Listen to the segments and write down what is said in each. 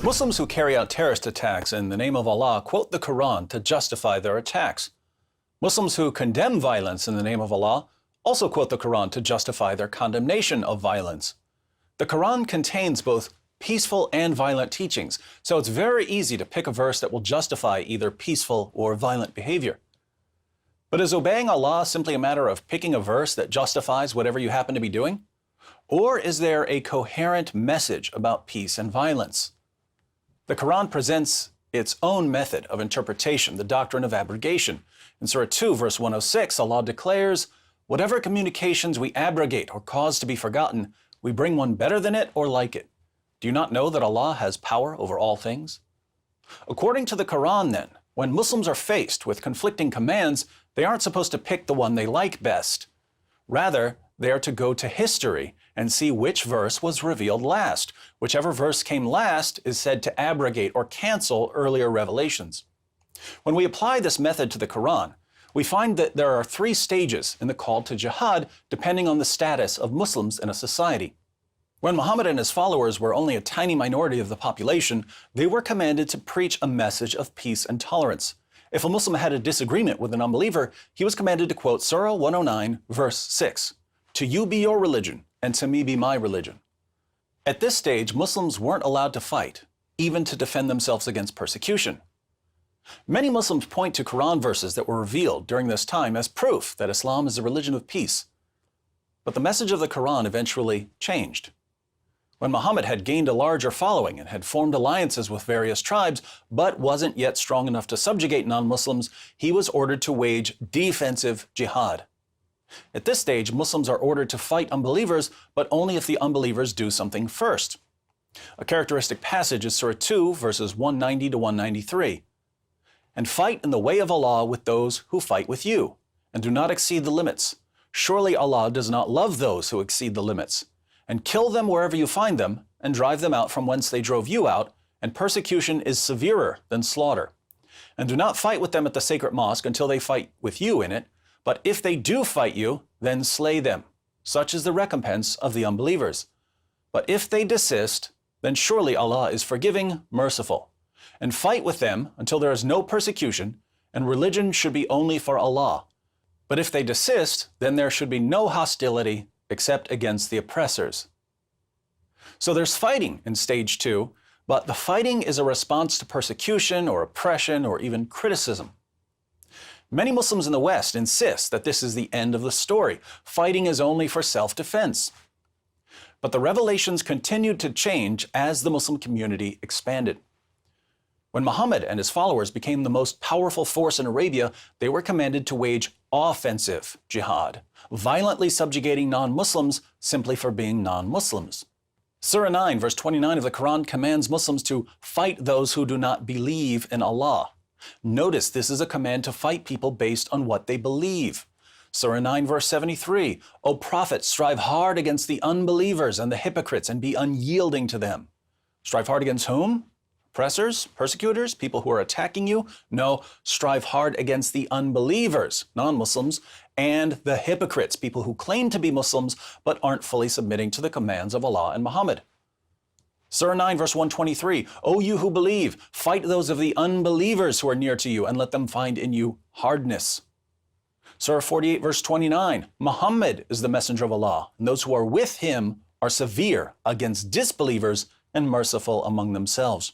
Muslims who carry out terrorist attacks in the name of Allah quote the Quran to justify their attacks. Muslims who condemn violence in the name of Allah also quote the Quran to justify their condemnation of violence. The Quran contains both peaceful and violent teachings, so it's very easy to pick a verse that will justify either peaceful or violent behavior. But is obeying Allah simply a matter of picking a verse that justifies whatever you happen to be doing? Or is there a coherent message about peace and violence? The Quran presents its own method of interpretation, the doctrine of abrogation. In Surah 2, verse 106, Allah declares, "Whatever communications we abrogate or cause to be forgotten, we bring one better than it or like it. Do you not know that Allah has power over all things?" According to the Quran, then, when Muslims are faced with conflicting commands, they aren't supposed to pick the one they like best. Rather, they are to go to history and see which verse was revealed last. Whichever verse came last is said to abrogate or cancel earlier revelations. When we apply this method to the Quran, we find that there are 3 stages in the call to jihad depending on the status of Muslims in a society. When Muhammad and his followers were only a tiny minority of the population, they were commanded to preach a message of peace and tolerance. If a Muslim had a disagreement with an unbeliever, he was commanded to quote Surah 109, verse 6, "To you be your religion, and to me be my religion." At this stage, Muslims weren't allowed to fight, even to defend themselves against persecution. Many Muslims point to Quran verses that were revealed during this time as proof that Islam is a religion of peace. But the message of the Quran eventually changed. When Muhammad had gained a larger following and had formed alliances with various tribes, but wasn't yet strong enough to subjugate non-Muslims, he was ordered to wage defensive jihad. At this stage, Muslims are ordered to fight unbelievers, but only if the unbelievers do something first. A characteristic passage is Surah 2, verses 190 to 193. "And fight in the way of Allah with those who fight with you, and do not exceed the limits. Surely Allah does not love those who exceed the limits. And kill them wherever you find them, and drive them out from whence they drove you out, and persecution is severer than slaughter. And do not fight with them at the sacred mosque until they fight with you in it, but if they do fight you, then slay them. Such is the recompense of the unbelievers. But if they desist, then surely Allah is forgiving, merciful. And fight with them until there is no persecution, and religion should be only for Allah. But if they desist, then there should be no hostility except against the oppressors." So there's fighting in stage 2, but the fighting is a response to persecution or oppression or even criticism. Many Muslims in the West insist that this is the end of the story. Fighting is only for self-defense. But the revelations continued to change as the Muslim community expanded. When Muhammad and his followers became the most powerful force in Arabia, they were commanded to wage offensive jihad, violently subjugating non-Muslims simply for being non-Muslims. Surah 9, verse 29 of the Quran commands Muslims to fight those who do not believe in Allah. Notice this is a command to fight people based on what they believe. Surah 9, verse 73, "O Prophet, strive hard against the unbelievers and the hypocrites and be unyielding to them." Strive hard against whom? Oppressors, persecutors, people who are attacking you? No, strive hard against the unbelievers, non-Muslims, and the hypocrites, people who claim to be Muslims but aren't fully submitting to the commands of Allah and Muhammad. Surah 9, verse 123, "O you who believe, fight those of the unbelievers who are near to you and let them find in you hardness." Surah 48, verse 29, "Muhammad is the messenger of Allah, and those who are with him are severe against disbelievers and merciful among themselves."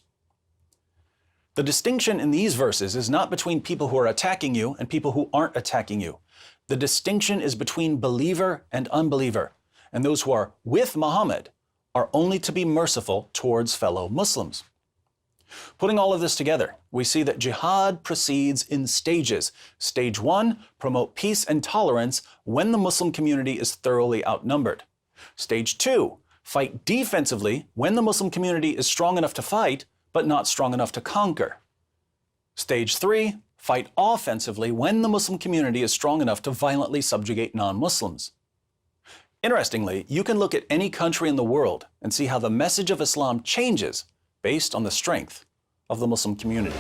The distinction in these verses is not between people who are attacking you and people who aren't attacking you. The distinction is between believer and unbeliever, and those who are with Muhammad are only to be merciful towards fellow Muslims. Putting all of this together, we see that jihad proceeds in stages. Stage 1, promote peace and tolerance when the Muslim community is thoroughly outnumbered. Stage 2, fight defensively when the Muslim community is strong enough to fight, but not strong enough to conquer. Stage 3, fight offensively when the Muslim community is strong enough to violently subjugate non-Muslims. Interestingly, you can look at any country in the world and see how the message of Islam changes based on the strength of the Muslim community.